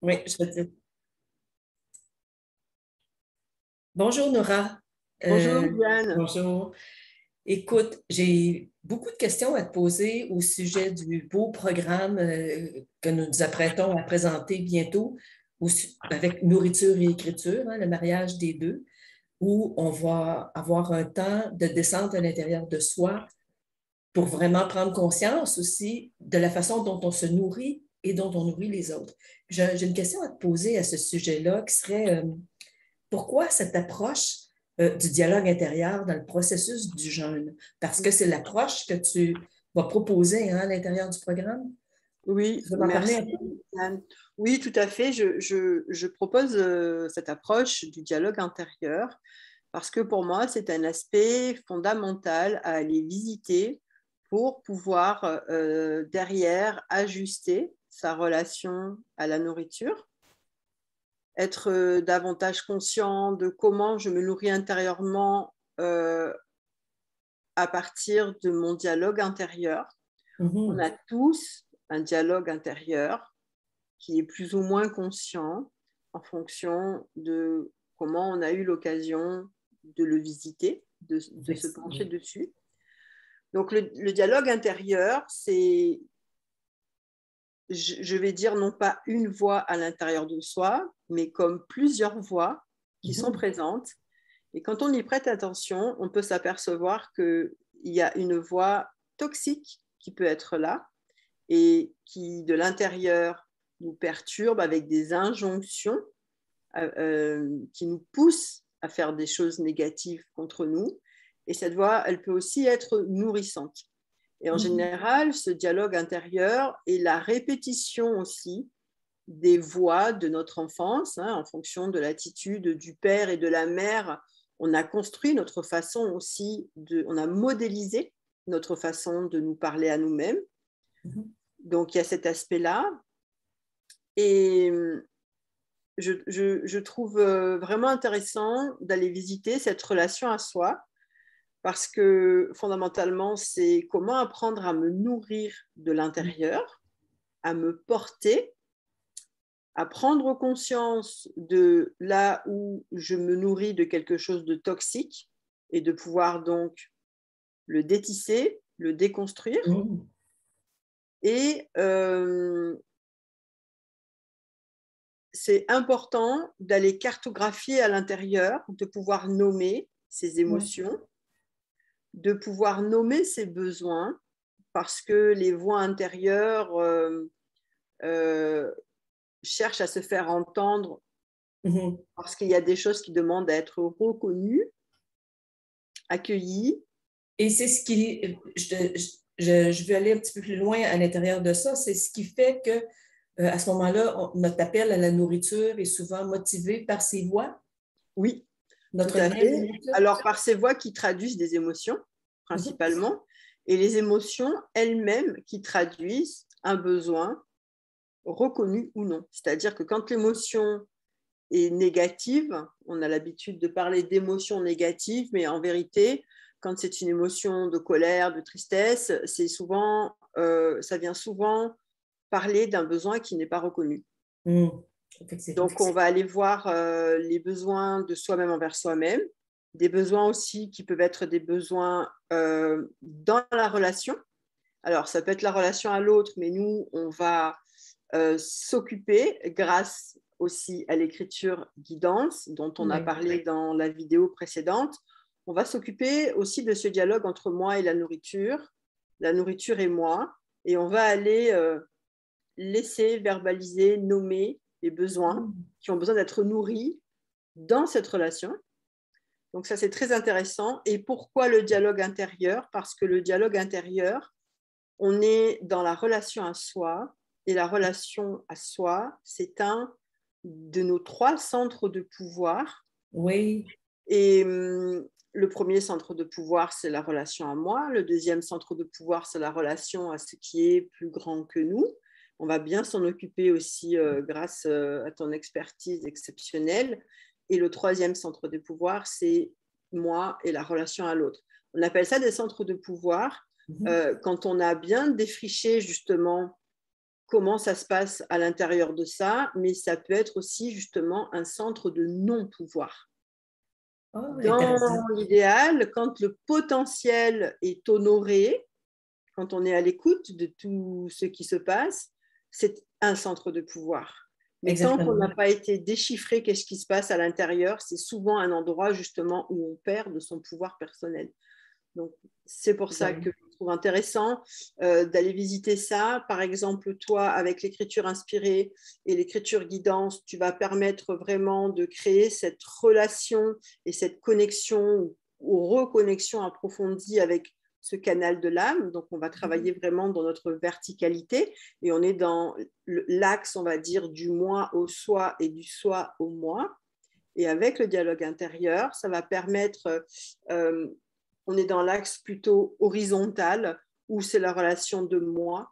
Oui, je veux dire. Bonjour Nora. Bonjour Diane. Bonjour. Écoute, j'ai beaucoup de questions à te poser au sujet du beau programme que nous nous apprêtons à présenter bientôt avec nourriture et écriture, hein, le mariage des deux, où on va avoir un temps de descente à l'intérieur de soi pour vraiment prendre conscience aussi de la façon dont on se nourrit et dont on nourrit les autres. J'ai une question à te poser à ce sujet-là qui serait pourquoi cette approche du dialogue intérieur dans le processus du jeûne? Parce que c'est l'approche que tu vas proposer hein, à l'intérieur du programme. Tu Oui, veux m'en parler un merci peu? Diane. Oui, tout à fait. Je propose cette approche du dialogue intérieur parce que pour moi, c'est un aspect fondamental à aller visiter pour pouvoir derrière ajuster sa relation à la nourriture, être davantage conscient de comment je me nourris intérieurement à partir de mon dialogue intérieur. On Mhm. a tous un dialogue intérieur qui est plus ou moins conscient en fonction de comment on a eu l'occasion de le visiter, de se pencher Effectivement. dessus. Donc le dialogue intérieur, c'est, je vais dire, non pas une voix à l'intérieur de soi, mais comme plusieurs voix qui sont Mhm. présentes. Et quand on y prête attention, on peut s'apercevoir qu'il y a une voix toxique qui peut être là, et qui, de l'intérieur, nous perturbe avec des injonctions qui nous poussent à faire des choses négatives contre nous. Et cette voix, elle peut aussi être nourrissante. Et en Mhm. général, ce dialogue intérieur est la répétition aussi des voix de notre enfance, hein, en fonction de l'attitude du père et de la mère. On a construit notre façon aussi, on a modélisé notre façon de nous parler à nous-mêmes. Mhm. Donc, il y a cet aspect-là. Et je trouve vraiment intéressant d'aller visiter cette relation à soi parce que fondamentalement, c'est comment apprendre à me nourrir de l'intérieur, à me porter, à prendre conscience de là où je me nourris de quelque chose de toxique et de pouvoir donc le détisser, le déconstruire. Mhm. Et c'est important d'aller cartographier à l'intérieur, de pouvoir nommer ses Ouais. émotions, de pouvoir nommer ses besoins, parce que les voix intérieures euh, cherchent à se faire entendre, Mhm. parce qu'il y a des choses qui demandent à être reconnues, accueillies. Et c'est ce qui, je veux aller un petit peu plus loin à l'intérieur de ça, c'est ce qui fait que à ce moment-là, notre appel à la nourriture est souvent motivé par ces voix, Oui, tout notre à lien à la fait. nourriture. Alors, par ces voix qui traduisent des émotions, Mhm. principalement, et les émotions elles-mêmes qui traduisent un besoin reconnu ou non. C'est-à-dire que quand l'émotion est négative, on a l'habitude de parler d'émotions négatives, mais en vérité, quand c'est une émotion de colère, de tristesse, ça vient souvent parler d'un besoin qui n'est pas reconnu. Mhm. Effectivement. Donc, on va aller voir les besoins de soi-même envers soi-même, des besoins aussi qui peuvent être des besoins dans la relation. Alors, ça peut être la relation à l'autre, mais nous, on va s'occuper grâce aussi à l'écriture guidance dont on a Oui. parlé dans la vidéo précédente. On va s'occuper aussi de ce dialogue entre moi et la nourriture et moi, et on va aller laisser verbaliser, nommer les besoins Mhm. qui ont besoin d'être nourris dans cette relation. Donc ça, c'est très intéressant. Et pourquoi le dialogue intérieur? Parce que le dialogue intérieur, on est dans la relation à soi, et la relation à soi, c'est un de nos trois centres de pouvoir. Oui. Et le premier centre de pouvoir, c'est la relation à moi. Le deuxième centre de pouvoir, c'est la relation à ce qui est plus grand que nous. On va bien s'en occuper aussi grâce à ton expertise exceptionnelle. Et le troisième centre de pouvoir, c'est moi et la relation à l'autre. On appelle ça des centres de pouvoir Mhm. quand on a bien défriché justement comment ça se passe à l'intérieur de ça, mais ça peut être aussi justement un centre de non-pouvoir. Ah, intéressant. Dans l'idéal, quand le potentiel est honoré, quand on est à l'écoute de tout ce qui se passe, c'est un centre de pouvoir. Mais tant qu'on n'a Exactement. pas été déchiffré qu'est-ce qui se passe à l'intérieur, c'est souvent un endroit justement où on perd de son pouvoir personnel. Donc, c'est pour ça Ouais. que je trouve intéressant d'aller visiter ça. Par exemple, toi, avec l'écriture inspirée et l'écriture guidance, tu vas permettre vraiment de créer cette relation et cette connexion ou reconnexion approfondie avec ce canal de l'âme. Donc, on va travailler vraiment dans notre verticalité et on est dans l'axe, on va dire, du moi au soi et du soi au moi. Et avec le dialogue intérieur, ça va permettre, on est dans l'axe plutôt horizontal, où c'est la relation de moi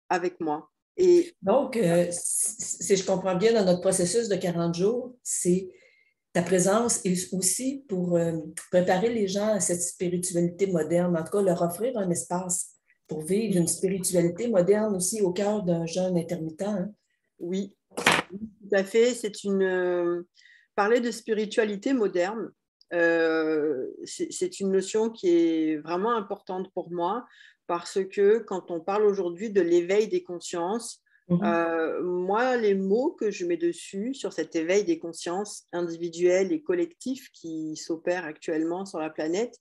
avec moi. Et Donc, si je comprends bien, dans notre processus de 40 jours, c'est ta présence est aussi pour préparer les gens à cette spiritualité moderne, en tout cas leur offrir un espace pour vivre une spiritualité moderne aussi au cœur d'un jeûne intermittent. Hein. oui, tout à fait. C'est parler de spiritualité moderne. C'est une notion qui est vraiment importante pour moi parce que quand on parle aujourd'hui de l'éveil des consciences, moi, les mots que je mets dessus sur cet éveil des consciences individuelles et collectives qui s'opèrent actuellement sur la planète,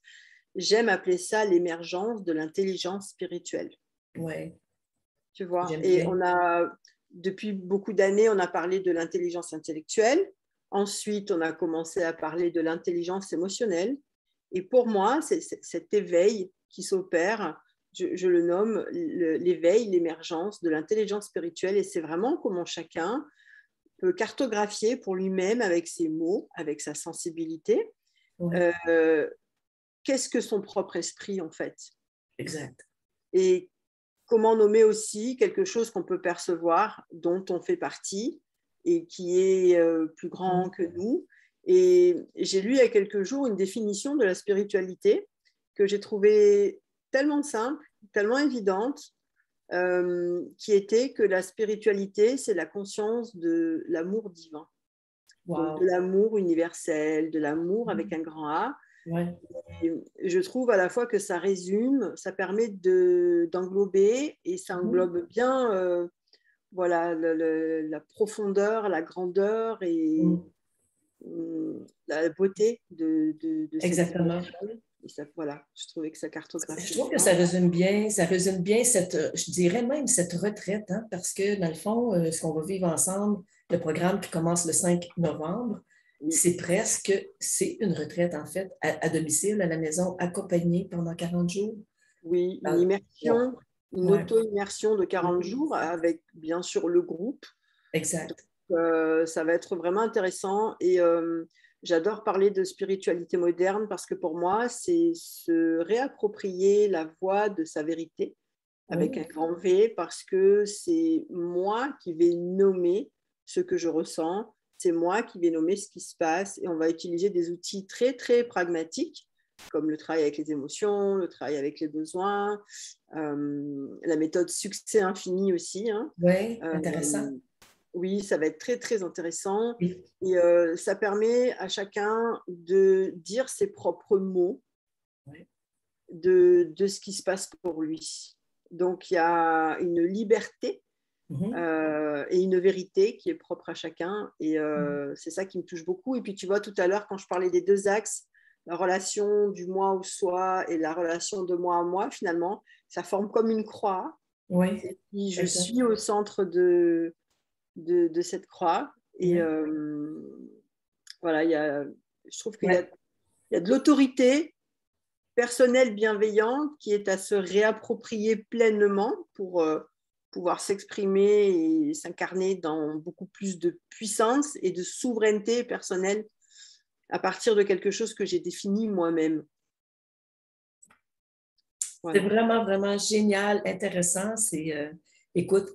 j'aime appeler ça l'émergence de l'intelligence spirituelle. Oui, Tu vois, j'aime et bien. depuis beaucoup d'années, on a parlé de l'intelligence intellectuelle. Ensuite, on a commencé à parler de l'intelligence émotionnelle. Et pour moi, c'est cet éveil qui s'opère, je le nomme l'éveil, l'émergence de l'intelligence spirituelle. Et c'est vraiment comment chacun peut cartographier pour lui-même, avec ses mots, avec sa sensibilité, Oui, euh, qu'est-ce que son propre esprit, en fait. exact. Et comment nommer aussi quelque chose qu'on peut percevoir, dont on fait partie et qui est plus grand que nous. Et j'ai lu il y a quelques jours une définition de la spiritualité que j'ai trouvée tellement simple, tellement évidente, qui était que la spiritualité, c'est la conscience de l'amour divin. Donc de Wow. l'amour universel, de l'amour avec un grand A. Ouais. Et je trouve à la fois que ça résume, ça permet d'englober et ça englobe bien voilà, la profondeur, la grandeur et la beauté de cette Exactement. dimension. Et ça, voilà, je trouvais que ça Je cartographie trouve que bien. ça résume bien cette, je dirais même cette retraite, hein, parce que dans le fond, ce qu'on va vivre ensemble, le programme qui commence le 5 novembre, Oui, c'est une retraite en fait, à domicile, à la maison, accompagnée pendant 40 jours. oui, une Ouais, immersion, une ouais, auto-immersion de 40 jours avec bien sûr le groupe. exact. Ça va être vraiment intéressant et j'adore parler de spiritualité moderne parce que pour moi, c'est se réapproprier la voie de sa vérité avec un Oui, grand V parce que c'est moi qui vais nommer ce que je ressens, c'est moi qui vais nommer ce qui se passe et on va utiliser des outils très, très pragmatiques comme le travail avec les émotions, le travail avec les besoins, la méthode succès infini aussi. Hein. ouais, Euh, intéressant. oui, ça va être très, très intéressant. Oui, Et ça permet à chacun de dire ses propres mots ouais. de ce qui se passe pour lui. Donc, il y a une liberté Mhm. et une vérité qui est propre à chacun. Et c'est ça qui me touche beaucoup. Et puis, tu vois, tout à l'heure, quand je parlais des deux axes, la relation du moi au soi et la relation de moi à moi, finalement, ça forme comme une croix. Oui, Et puis, je exact. suis au centre de cette croix. Et Oui, voilà, je trouve ouais. il y a de l'autorité personnelle bienveillante qui est à se réapproprier pleinement pour pouvoir s'exprimer et s'incarner dans beaucoup plus de puissance et de souveraineté personnelle à partir de quelque chose que j'ai défini moi-même. C'est Voilà. vraiment, vraiment génial, intéressant. Écoute,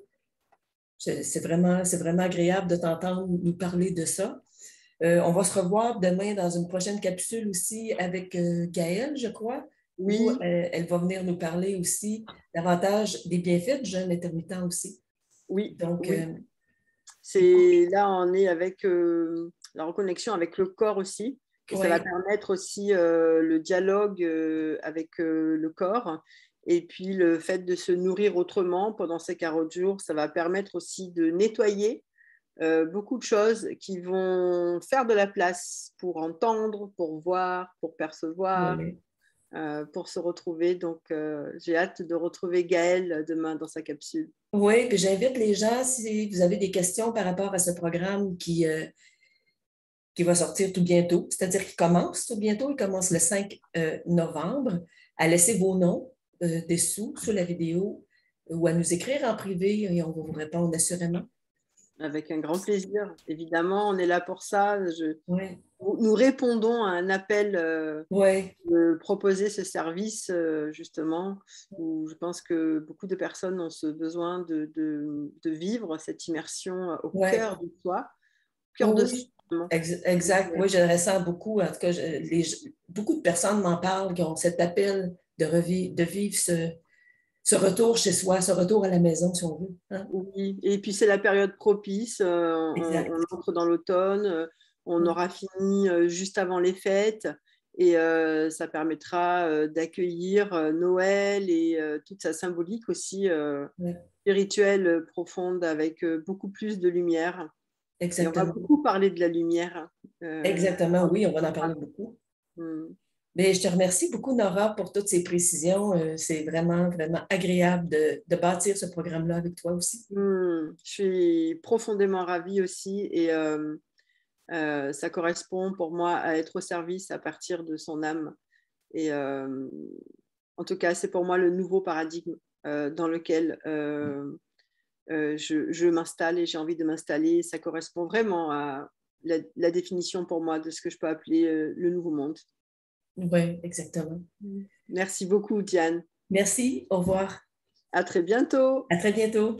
c'est vraiment agréable de t'entendre nous parler de ça. On va se revoir demain dans une prochaine capsule aussi avec Gaëlle, je crois, où Oui, elle va venir nous parler aussi davantage des bienfaits du jeûne intermittent aussi. Oui, Donc, oui. Là, on est avec la reconnexion avec le corps aussi. Et ça va permettre aussi le dialogue avec le corps. Et puis, le fait de se nourrir autrement pendant ces 40 jours, ça va permettre aussi de nettoyer beaucoup de choses qui vont faire de la place pour entendre, pour voir, pour percevoir, pour se retrouver. Donc, j'ai hâte de retrouver Gaëlle demain dans sa capsule. oui, puis j'invite les gens, si vous avez des questions par rapport à ce programme qui va sortir tout bientôt, c'est-à-dire qu'il commence tout bientôt, il commence le 5 novembre, à laisser vos noms dessous, sous la vidéo, ou à nous écrire en privé et on va vous répondre assurément. Avec un grand plaisir. Évidemment, on est là pour ça. Oui. Nous répondons à un appel Oui. de proposer ce service, justement, où je pense que beaucoup de personnes ont ce besoin de vivre cette immersion au cœur de soi, au cœur de soi. Exact. Oui, je le ressens beaucoup. En tout cas, beaucoup de personnes m'en parlent qui ont cet appel de vivre ce retour chez soi, ce retour à la maison, si on veut. Hein? Oui, et puis c'est la période propice. On entre dans l'automne, on aura fini juste avant les fêtes. Et ça permettra d'accueillir Noël et toute sa symbolique aussi spirituelle profonde avec beaucoup plus de lumière. Exactement. Et on va beaucoup parler de la lumière. Exactement, oui, on va en parler beaucoup. Mais je te remercie beaucoup, Nora, pour toutes ces précisions. C'est vraiment, vraiment agréable de bâtir ce programme-là avec toi aussi. Je suis profondément ravie aussi et ça correspond pour moi à être au service à partir de son âme. Et en tout cas, c'est pour moi le nouveau paradigme dans lequel je m'installe et j'ai envie de m'installer. Ça correspond vraiment à la définition pour moi de ce que je peux appeler le nouveau monde. Oui, exactement. Merci beaucoup, Diane. Merci, au revoir. À très bientôt. À très bientôt.